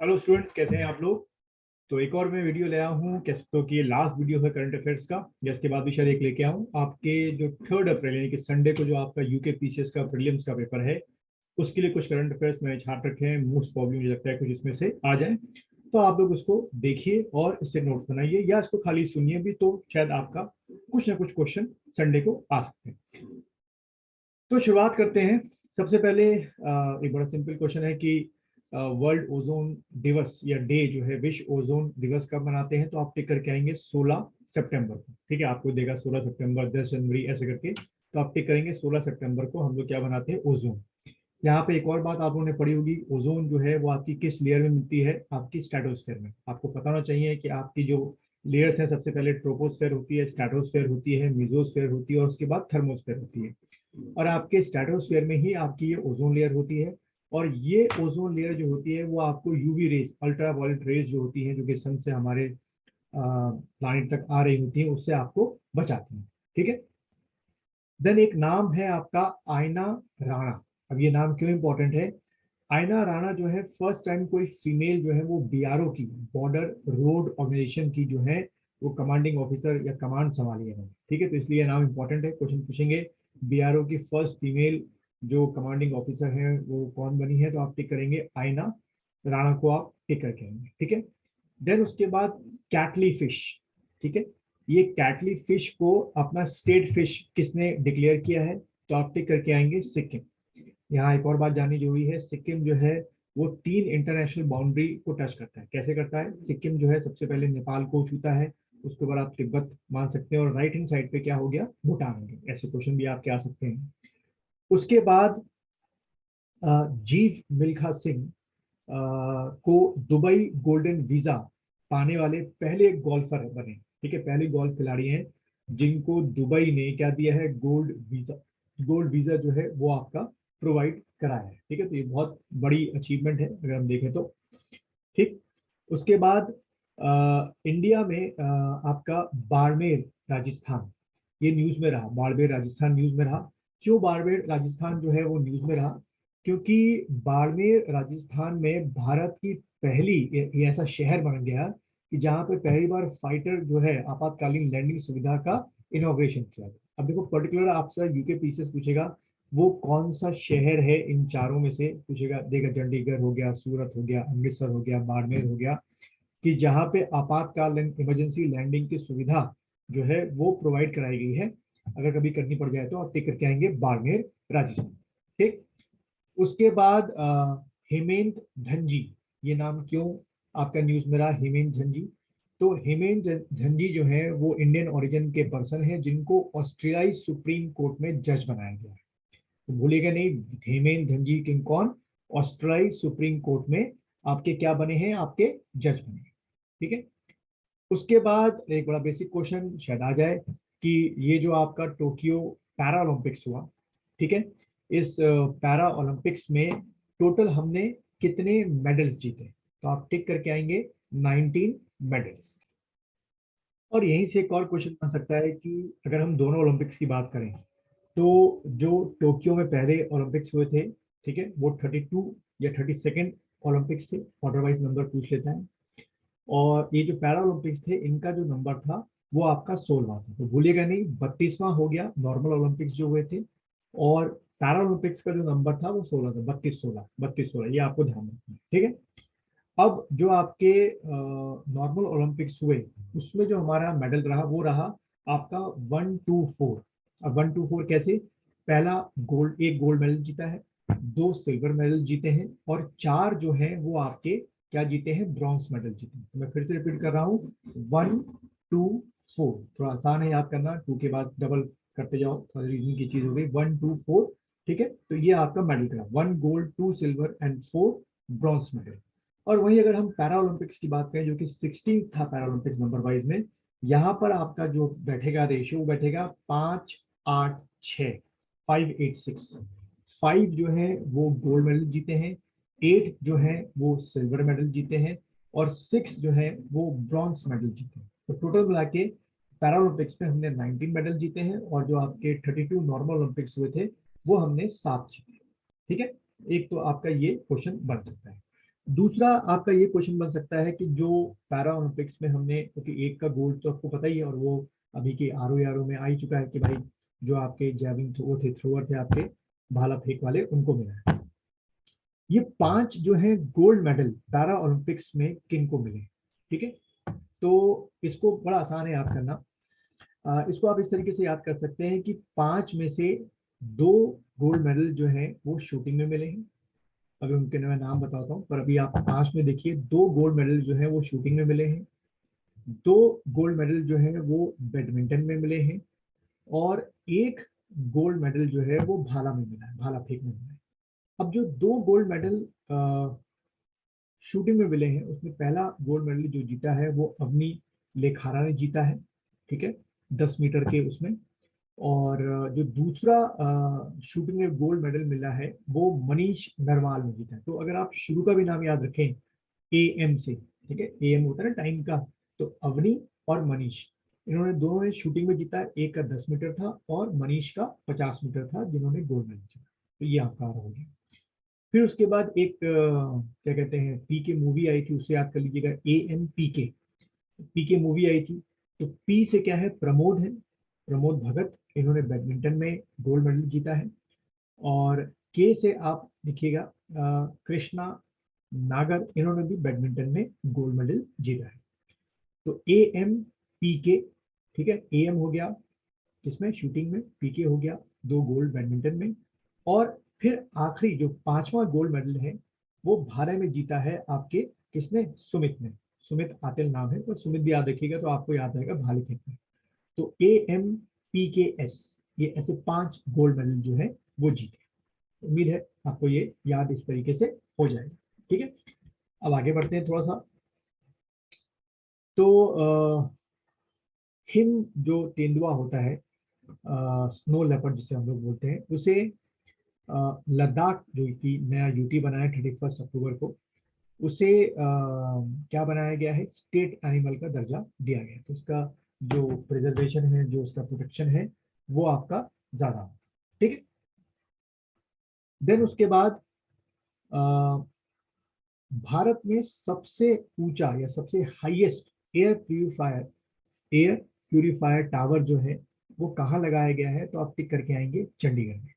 Hello students, कैसे हैं आप लोग। तो एक और मैं वीडियो लाया हूँ कैसे, तो कि ये लास्ट वीडियो है करंट अफेयर्स का। या इसके बाद भी शायद एक लेके आऊँ आपके जो 3 अप्रैल यानी कि संडे को जो आपका यूके पीसीएस का प्रीलिम्स का पेपर है, उसके लिए कुछ करंट अफेयर्स मैंने छाट रखे हैं। मोस्ट प्रॉब्लम मुझे लगता है कुछ इसमें से आ जाए, तो आप लोग उसको देखिए और इससे नोट्स बनाइए या इसको खाली सुनिए भी, तो शायद आपका कुछ ना कुछ क्वेश्चन संडे को आ सकते हैं। तो शुरुआत करते हैं। सबसे पहले एक बड़ा सिंपल क्वेश्चन है कि वर्ल्ड ओजोन दिवस या डे जो है, विश्व ओजोन दिवस कब मनाते हैं। तो आप टिक करके आएंगे 16 सितंबर को। ठीक है, आपको देगा 16 सितंबर, 10 जनवरी ऐसे करके। तो आप टिक करेंगे 16 सितंबर को हम लोग क्या बनाते हैं, ओजोन। यहाँ पे एक और बात आप लोगों ने पढ़ी होगी, ओजोन जो है वो आपकी किस लेयर में मिलती है, आपकी स्ट्रेटोस्फेयर में। आपको पता होना चाहिए कि आपकी जो लेयर्स हैं, सबसे पहले ट्रोपोस्फेयर होती है, स्ट्रेटोस्फेयर होती है, मेसोस्फेयर होती है और उसके बाद थर्मोस्फेयर होती है। और आपके स्ट्रेटोस्फेयर में ही आपकी ये ओजोन लेयर होती है। और ये ओजोन लेयर जो होती है वो आपको UV rays, ultraviolet rays जो होती है, जो कि सन से हमारे प्लानिट तक आ रही होती है, उससे आपको बचाती है। ठीक है। देन एक नाम है आपका आयना राणा। अब ये नाम क्यों इंपॉर्टेंट है। आयना राणा जो है फर्स्ट टाइम कोई फीमेल जो है वो बीआरओ की, बॉर्डर रोड ऑर्गेनाइजेशन की जो है वो कमांडिंग ऑफिसर या कमांड संभाली है। ठीक है, तो इसलिए नाम इंपॉर्टेंट है, क्वेश्चन पूछेंगे। बीआरओ की फर्स्ट फीमेल जो कमांडिंग ऑफिसर है वो कौन बनी है, तो आप टिक करेंगे आयना राणा को, आप टिक करके आएंगे। ठीक है। देन उसके बाद कैटली फिश। ठीक है, ये कैटली फिश को अपना स्टेट फिश किसने डिक्लेयर किया है, तो आप टिक करके आएंगे सिक्किम। यहाँ एक और बात जाननी जरूरी है, सिक्किम जो है वो 3 इंटरनेशनल बाउंड्री को टच करता है। कैसे करता है, सिक्किम जो है सबसे पहले नेपाल को छूता है, उसके बाद आप तिब्बत मान सकते हैं, और राइट हैंड साइड पे क्या हो गया, भूटान हो गया। ऐसे क्वेश्चन भी आपके आ सकते हैं। उसके बाद जीव मिल्खा सिंह को दुबई गोल्डन वीजा पाने वाले पहले गोल्फर बने। ठीक है, पहले गोल्फ खिलाड़ी हैं जिनको दुबई ने क्या दिया है, गोल्ड वीजा। गोल्ड वीजा जो है वो आपका प्रोवाइड कराया है। ठीक है, तो ये बहुत बड़ी अचीवमेंट है अगर हम देखें तो। ठीक। उसके बाद इंडिया में आपका बाड़मेर राजस्थान, ये न्यूज में रहा। बाड़मेर राजस्थान न्यूज में रहा। क्यों बाड़मेर राजस्थान जो है वो न्यूज में रहा, क्योंकि बाड़मेर राजस्थान में भारत की पहली ये ऐसा शहर बन गया कि जहां पे पहली बार फाइटर जो है आपातकालीन लैंडिंग सुविधा का इनोग्रेशन किया गया। अब देखो पर्टिकुलर आपसे यूके पीसीएस पूछेगा वो कौन सा शहर है इन चारों में से, पूछेगा देगा। चंडीगढ़ हो गया, सूरत हो गया, अमृतसर हो गया, बाड़मेर हो गया, कि जहां पे आपातकालीन इमरजेंसी लैंडिंग की सुविधा जो है वो प्रोवाइड कराई गई है। अगर कभी करनी पड़ जाए तो आप टिक करके आएंगे बाड़मेर राजस्थान। ठीक। उसके बाद हेमेंद्र धनजी, ये नाम क्यों आपका न्यूज में रहा, हेमेंद्र धनजी। तो हेमेंद्र धनजी जो है वो इंडियन ओरिजिन के पर्सन है जिनको ऑस्ट्रेलियाई सुप्रीम कोर्ट में जज बनाया गया है। तो भूलिएगा नहीं, हेमेंद्र धनजी किंग कौन, ऑस्ट्रेलियाई सुप्रीम कोर्ट में आपके क्या बने हैं, आपके जज बने हैं। ठीक है। उसके बाद एक बड़ा बेसिक क्वेश्चन शायद आ जाए कि ये जो आपका टोक्यो पैरा ओलंपिक्स हुआ, ठीक है, इस पैरा ओलंपिक्स में टोटल हमने कितने मेडल्स जीते, तो आप टिक करके आएंगे 19 मेडल्स। और यहीं से एक और क्वेश्चन बन सकता है कि अगर हम दोनों ओलंपिक्स की बात करें, तो जो टोक्यो में पहले ओलंपिक्स हुए थे, ठीक है, वो 32 या 32nd ओलंपिक्स थे, ऑर्डर वाइज नंबर पूछ लेता है। और ये जो पैरा ओलंपिक्स थे इनका जो नंबर था वो आपका 16वां था। तो भूलिएगा नहीं, 32वां हो गया नॉर्मल ओलंपिक्स जो हुए थे, और पैरा ओलंपिक्स का जो नंबर था वो 16 था, 32-16 ये आपको ध्यान रखना है। ठीक है। अब जो आपके नॉर्मल ओलंपिक्स हुए उसमें जो हमारा मेडल रहा वो रहा आपका 124। अब 124 कैसे, पहला गोल्ड, एक गोल्ड मेडल जीता है, 2 सिल्वर मेडल जीते हैं, और 4 जो है वो आपके क्या जीते हैं, ब्रॉन्ज मेडल जीते हैं। तो मैं फिर से रिपीट कर रहा हूँ, 124, थोड़ा आसान है याद करना, 2 के बाद डबल करते जाओ, थोड़ा रीजनिंग की चीज हो गई, 124। ठीक है, तो ये आपका मेडल का 1 gold, 2 silver and 4 bronze medal. और वहीं अगर हम पैरा ओलंपिक्स की बात करें जो कि 16 था पैरा ओलंपिक्स नंबर वाइज में, यहाँ पर आपका जो बैठेगा रेशियो बैठेगा 5-8-6, 5-8-6। 5 जो है वो गोल्ड मेडल जीते हैं, 8 जो है वो सिल्वर मेडल जीते हैं, और 6 जो है वो ब्रॉन्ज मेडल जीते हैं। तो टोटल मिला के पैरा ओलंपिक्स में हमने 19 मेडल जीते हैं, और जो आपके 32 नॉर्मल ओलंपिक्स हुए थे वो हमने 7 जीते। ठीक है, एक तो आपका ये क्वेश्चन बन सकता है। दूसरा आपका ये क्वेश्चन बन सकता है कि जो पैरा ओलंपिक्स में हमने, क्योंकि एक का गोल्ड तो आपको पता ही है, और वो अभी के आरओ में आ ही चुका है कि भाई जो आपके जैवलिन वो थे, थ्रोअर थे आपके भाला फेंक वाले, उनको मिला है। ये 5 जो है गोल्ड मेडल पैरा ओलंपिक्स में किन को मिले, ठीक है। तो इसको बड़ा आसान है याद करना। इसको आप इस तरीके से याद कर सकते हैं कि 5 में से 2 गोल्ड मेडल जो है वो शूटिंग में मिले हैं। अभी उनके मैं नाम बताता हूँ, पर अभी आप 5 में देखिए, 2 गोल्ड मेडल जो है वो शूटिंग में मिले हैं, 2 गोल्ड मेडल जो है वो बैडमिंटन में मिले हैं, और एक गोल्ड मेडल जो है वो भाला में मिला है, भाला फेंक में मिला है। अब जो 2 गोल्ड मेडल शूटिंग में मिले हैं, उसमें पहला गोल्ड मेडल जो जीता है वो अवनी लेखारा ने जीता है, ठीक है, 10 मीटर के उसमें। और जो दूसरा शूटिंग में गोल्ड मेडल मिला है वो मनीष नरवाल ने जीता है। तो अगर आप शुरू का भी नाम याद रखें ए एम से, ठीक है, ए एम होता है ना टाइम का, तो अवनी और मनीष, इन्होंने दोनों ने शूटिंग में जीता। एक का 10 मीटर था और मनीष का 50 मीटर था, जिन्होंने गोल्ड मेडल जीता। तो ये आपका हो गया। फिर उसके बाद एक क्या कहते हैं, पी के मूवी आई थी, उसे याद कर लीजिएगा, ए एम पी के मूवी आई थी। तो पी से क्या है, प्रमोद है, प्रमोद भगत, इन्होंने बैडमिंटन में गोल्ड मेडल जीता है। और के से आप लिखिएगा कृष्णा नागर, इन्होंने भी बैडमिंटन में गोल्ड मेडल जीता है। तो ए एम पी के, ठीक है, ए एम हो गया इसमें शूटिंग में, पी के हो गया 2 गोल्ड बैडमिंटन में। और फिर आखिरी जो 5वां गोल्ड मेडल है वो भारे में जीता है आपके, किसने, सुमित ने। सुमित आतिल नाम है, और सुमित भी याद रखिएगा तो आपको याद रहेगा भाले फेंकने। तो ए एम पी के एस, ये ऐसे 5 गोल्ड मेडल जो है वो जीते। उम्मीद है आपको ये याद इस तरीके से हो जाएगा, ठीक है। अब आगे बढ़ते हैं थोड़ा सा। तो हिम जो तेंदुआ होता है, स्नो लेपर्ड जिसे हम लोग बोलते हैं, उसे लद्दाख जो कि नया यूटी बना है 31 अक्टूबर को, उसे क्या बनाया गया है, स्टेट एनिमल का दर्जा दिया गया है। तो उसका जो प्रिजर्वेशन है, जो उसका प्रोटेक्शन है, वो आपका ज्यादा हो, ठीक है। देन उसके बाद अ, भारत में सबसे ऊंचा या सबसे हाईएस्ट एयर प्यूरिफायर टावर जो है वो कहाँ लगाया गया है, तो आप टिक करके आएंगे चंडीगढ़ में,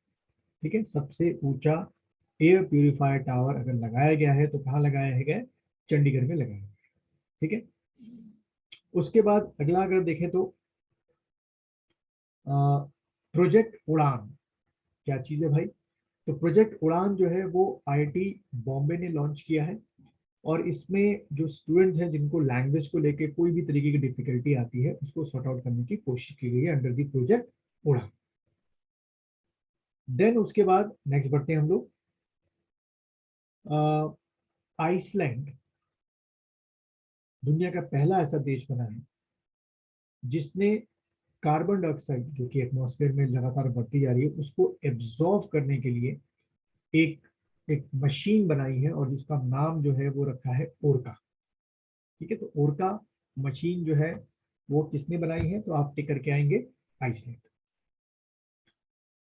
ठीक है। सबसे ऊंचा एयर प्यूरिफायर टावर अगर लगाया गया है तो कहाँ लगाया है गया, चंडीगढ़ में लगाया गया, ठीक है। उसके बाद अगला अगर देखें तो प्रोजेक्ट उड़ान क्या चीज है भाई। तो प्रोजेक्ट उड़ान जो है वो आईआईटी बॉम्बे ने लॉन्च किया है, और इसमें जो स्टूडेंट्स हैं जिनको लैंग्वेज को लेके कोई भी तरीके की डिफिकल्टी आती है उसको सॉर्ट आउट करने की कोशिश की गई है अंडर दी प्रोजेक्ट उड़ान। देन उसके बाद नेक्स्ट बढ़ते हैं हम लोग। आइसलैंड दुनिया का पहला ऐसा देश बना है जिसने कार्बन डाइऑक्साइड जो कि एटमॉस्फेयर में लगातार बढ़ती जा रही है उसको एब्जॉर्व करने के लिए एक एक मशीन बनाई है, और जिसका नाम जो है वो रखा है ओरका, ठीक है। तो ओरका मशीन जो है वो किसने बनाई है, तो आप टिक करके आएंगे आइसलैंड।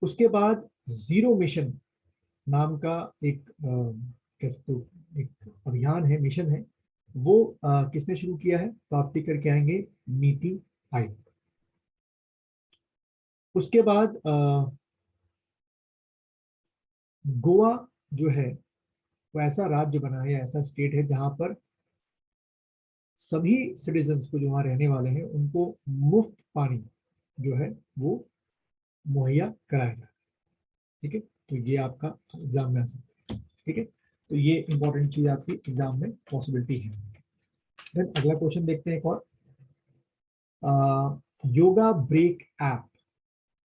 उसके बाद जीरो मिशन नाम का एक एक अभियान है, मिशन है, वो किसने शुरू किया है, तो आप टिक करके आएंगे नीति आयोग। उसके बाद गोवा जो है वो ऐसा राज्य बना है, ऐसा स्टेट है जहां पर सभी सिटीजन्स को जो वहां रहने वाले हैं उनको मुफ्त पानी जो है वो मुहैया कराया जाए, ठीक है। तो ये आपका एग्जाम में आ सकता है, ठीक है। तो ये इंपॉर्टेंट चीज आपकी एग्जाम में पॉसिबिलिटी है। देन अगला क्वेश्चन देखते हैं एक और, योगा ब्रेक ऐप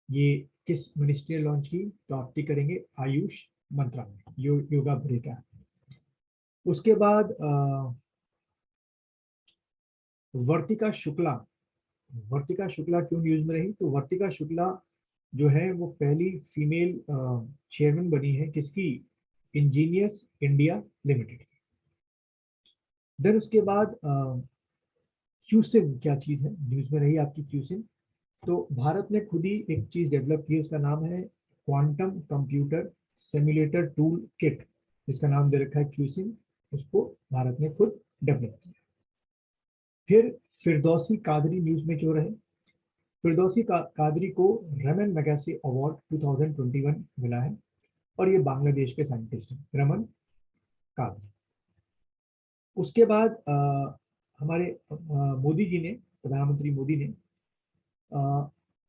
ये किस मिनिस्ट्री ने लॉन्च की, तो आप टिक करेंगे आयुष मंत्रालय, योगा ब्रेक ऐप। उसके बाद वर्तिका शुक्ला, वर्तिका शुक्ला क्यों न्यूज में रही, तो वर्तिका शुक्ला जो है वो पहली फीमेल चेयरमैन बनी है किसकी, इंजीनियर्स इंडिया लिमिटेड। देन उसके बाद क्यूसिन क्या चीज है, न्यूज में रही आपकी क्यूसिन। तो भारत ने खुद ही एक चीज डेवलप की, उसका नाम है quantum computer simulator tool kit, जिसका नाम दे रखा है क्यूसिन। उसको भारत ने खुद डेवलप किया। फिर फिरदौसी कादरी न्यूज में क्यों रहे? फिरदौसी कादरी को रमन मैगसेसे अवार्ड 2021 मिला है और ये बांग्लादेश के साइंटिस्ट हैं, रमन कादरी। उसके बाद हमारे मोदी जी ने, प्रधानमंत्री मोदी ने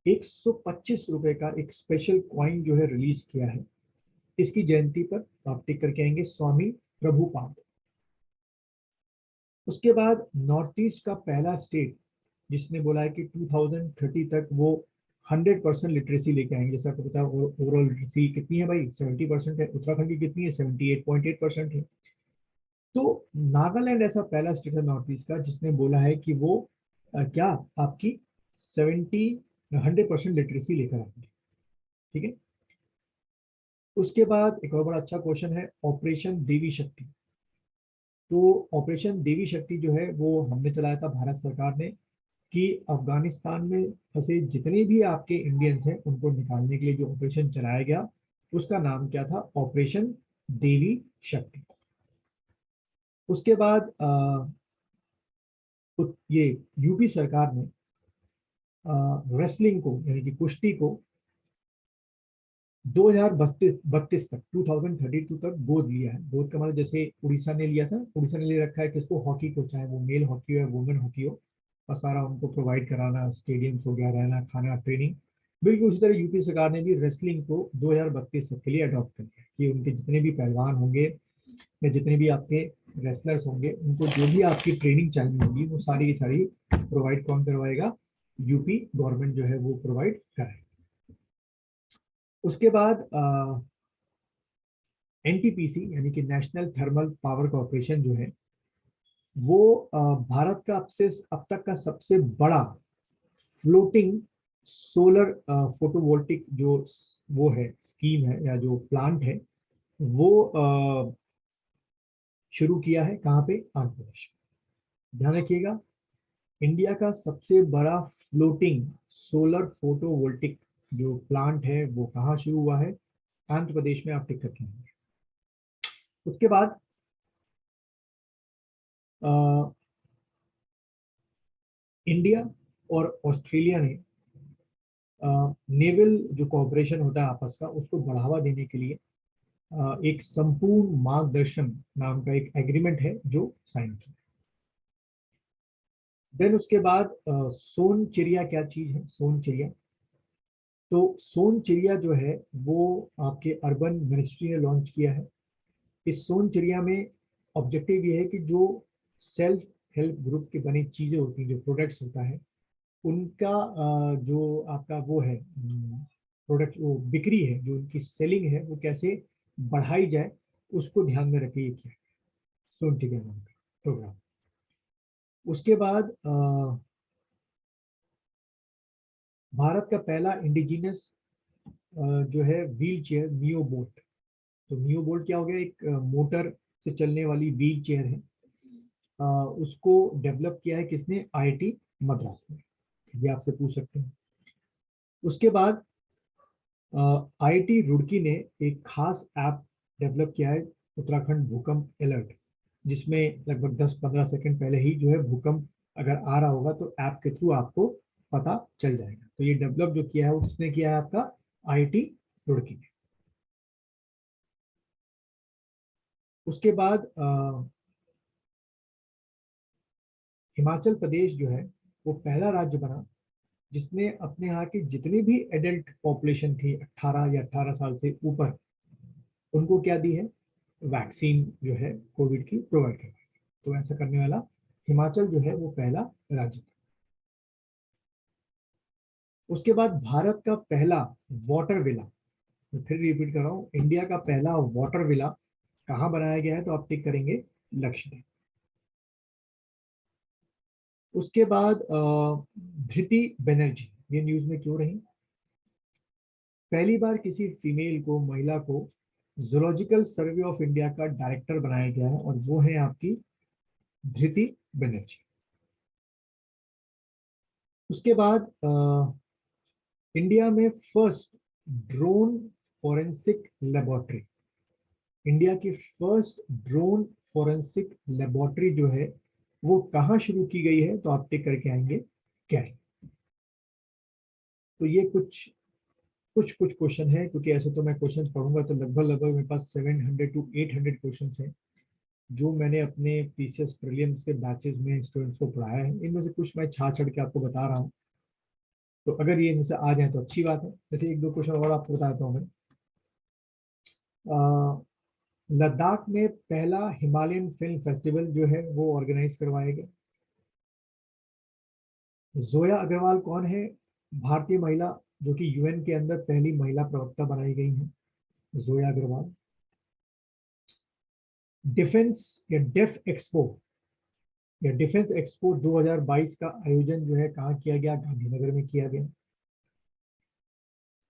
125 रुपए का एक स्पेशल कॉइन जो है रिलीज किया है। इसकी जयंती पर आप टिक करके आएंगे स्वामी प्रभुपाद। उसके बाद नॉर्थ ईस्ट का पहला स्टेट जिसने बोला है कि 2030 तक वो 100% लिटरेसी लेके आएंगे। जैसा आपको पता है ओवरऑल लिटरेसी कितनी है भाई, 70% है। उत्तराखंड की कितनी है, 78.8% है। तो नागालैंड ऐसा पहला स्टेट है नॉर्थ ईस्ट का जिसने बोला है कि वो क्या आपकी 100% लिटरेसी लेकर आएंगे। ठीक है। उसके बाद एक और बड़ा अच्छा क्वेश्चन है, ऑपरेशन देवी शक्ति। तो ऑपरेशन देवी शक्ति जो है वो हमने चलाया था, भारत सरकार ने, कि अफगानिस्तान में फंसे जितने भी आपके इंडियंस हैं उनको निकालने के लिए जो ऑपरेशन चलाया गया उसका नाम क्या था, ऑपरेशन देवी शक्ति। उसके बाद ये यूपी सरकार ने रेसलिंग को यानी कि कुश्ती को 2032 तक 2032 तक गोद लिया है। गोद का मतलब जैसे उड़ीसा ने लिया था, उड़ीसा ने ले रखा है किसको, हॉकी को, चाहे वो मेल हॉकी हो या वुमेन हॉकी हो, और सारा उनको प्रोवाइड कराना, स्टेडियम्स हो गया, रहना खाना ट्रेनिंग। बिल्कुल उसी तरह यूपी सरकार ने भी रेसलिंग को 2032 तक के लिए अडॉप्ट कर लिया कि उनके जितने भी पहलवान होंगे या जितने भी आपके रेसलर्स होंगे उनको जो भी आपकी ट्रेनिंग चाहिए होगी वो सारी की सारी प्रोवाइड कौन करवाएगा, यूपी गवर्नमेंट जो है वो प्रोवाइड कराएगा। उसके बाद एनटीपीसी यानी कि नेशनल थर्मल पावर कॉर्पोरेशन जो है वो भारत का अब तक का सबसे बड़ा फ्लोटिंग सोलर फोटोवोल्टिक जो वो है स्कीम है या जो प्लांट है वो शुरू किया है। कहाँ पे, आंध्र प्रदेश। ध्यान रखिएगा, इंडिया का सबसे बड़ा फ्लोटिंग सोलर फोटोवोल्टिक जो प्लांट है वो कहाँ शुरू हुआ है, आंध्र प्रदेश में। आप टिक करके आएंगे। उसके बाद इंडिया और ऑस्ट्रेलिया ने नेवल जो कॉपरेशन होता है आपस का उसको बढ़ावा देने के लिए एक संपूर्ण मार्गदर्शन नाम का एक एग्रीमेंट है जो साइन किया। देन उसके बाद सोन चिड़िया क्या चीज है, सोन चिड़िया। तो सोन चिड़िया जो है वो आपके अर्बन मिनिस्ट्री ने लॉन्च किया है। इस सोन चिड़िया में ऑब्जेक्टिव ये है कि जो सेल्फ हेल्प ग्रुप के बने चीजें होती हैं, जो प्रोडक्ट्स होता है उनका जो आपका वो है प्रोडक्ट, वो बिक्री है, जो उनकी सेलिंग है वो कैसे बढ़ाई जाए उसको ध्यान में रखे ये किया सोन चिड़िया नाम का प्रोग्राम। उसके बाद भारत का पहला इंडिजिनस जो है व्हील चेयर नियो बोल्ट। तो नियो बोल्ट क्या हो गया, एक मोटर से चलने वाली व्हील चेयर है। उसको डेवलप किया है किसने, आईआईटी मद्रास ने। ये आपसे पूछ सकते हैं। उसके बाद आईआईटी रुड़की ने एक खास ऐप डेवलप किया है, उत्तराखंड भूकंप अलर्ट, जिसमें लगभग 10-15 सेकंड पहले ही जो है भूकंप अगर आ रहा होगा तो ऐप के थ्रू आपको पता चल जाएगा। तो ये डेवलप जो किया है वो किसने किया है, आपका आईआईटी रुड़की ने। उसके बाद हिमाचल प्रदेश जो है वो पहला राज्य बना जिसने अपने यहाँ की जितनी भी एडल्ट पॉपुलेशन थी 18 या 18 साल से ऊपर, उनको क्या दी है, वैक्सीन जो है कोविड की प्रोवाइड करवाई। तो ऐसा करने वाला हिमाचल जो है वो पहला राज्य था। उसके बाद भारत का पहला वाटर विला, मैं फिर रिपीट कर रहा हूँ, इंडिया का पहला वाटर विला कहाँ बनाया गया है, तो आप टिक करेंगे लक्षद्वीप। उसके बाद धृति बनर्जी, ये न्यूज में क्यों रही, पहली बार किसी फीमेल को, महिला को जूलॉजिकल सर्वे ऑफ इंडिया का डायरेक्टर बनाया गया है और वो है आपकी धृति बनर्जी। उसके बाद इंडिया में first drone forensic laboratory, India की फर्स्ट ड्रोन फॉरेंसिक लेबोरेटरी जो है वो कहाँ शुरू की गई है, तो आप टिक करके आएंगे क्या है। तो ये कुछ क्वेश्चन है, क्योंकि ऐसे तो मैं क्वेश्चन पढ़ूंगा तो लगभग मेरे पास 700 to 800 क्वेश्चन हैं जो मैंने अपने पीसीएस प्रीलिम्स के बैचेस में स्टूडेंट्स को पढ़ाया है। इनमें से कुछ मैं छाड़ छड़ के आपको बता रहा हूँ, तो अगर ये इनमें से आ जाए तो अच्छी बात है। जैसे एक दो क्वेश्चन और आपको बताता हूँ मैं। लद्दाख में पहला हिमालयन फिल्म फेस्टिवल जो है वो ऑर्गेनाइज करवाया गया। जोया अग्रवाल कौन है? भारतीय महिला जो कि यूएन के अंदर पहली महिला प्रवक्ता बनाई गई है, जोया अग्रवाल। डिफेंस या डिफेंस एक्सपो 2022 का आयोजन जो है कहाँ किया गया? गांधीनगर में किया गया।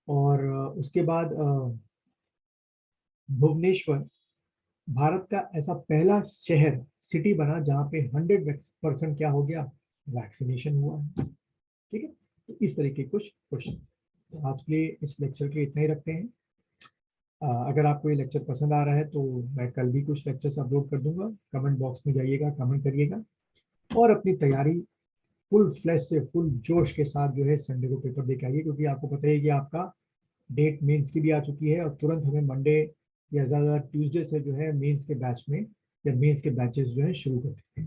और उसके बाद भुवनेश्वर भारत का ऐसा पहला शहर सिटी बना जहाँ पे 100% क्या हो गया? वैक्सीनेशन हुआ है। ठीक है, तो इस तरह के कुछ क्वेश्चन। तो आज के लिए इस लेक्चर के इतना ही रखते हैं। अगर आपको ये लेक्चर पसंद आ रहा है तो मैं कल भी कुछ लेक्चर्स अपलोड कर दूंगा। कमेंट बॉक्स में जाइएगा, कमेंट करिएगा और अपनी तैयारी फुल फ्लैश से, फुल जोश के साथ जो है संडे को पेपर दे के आइए, क्योंकि आपको पता है कि आपका डेट मेंस की भी आ चुकी है और तुरंत हमें मंडे या ज़्यादा ट्यूसडे से जो है मेंस के बैच में या मेंस के बैचेस जो है शुरू करते हैं।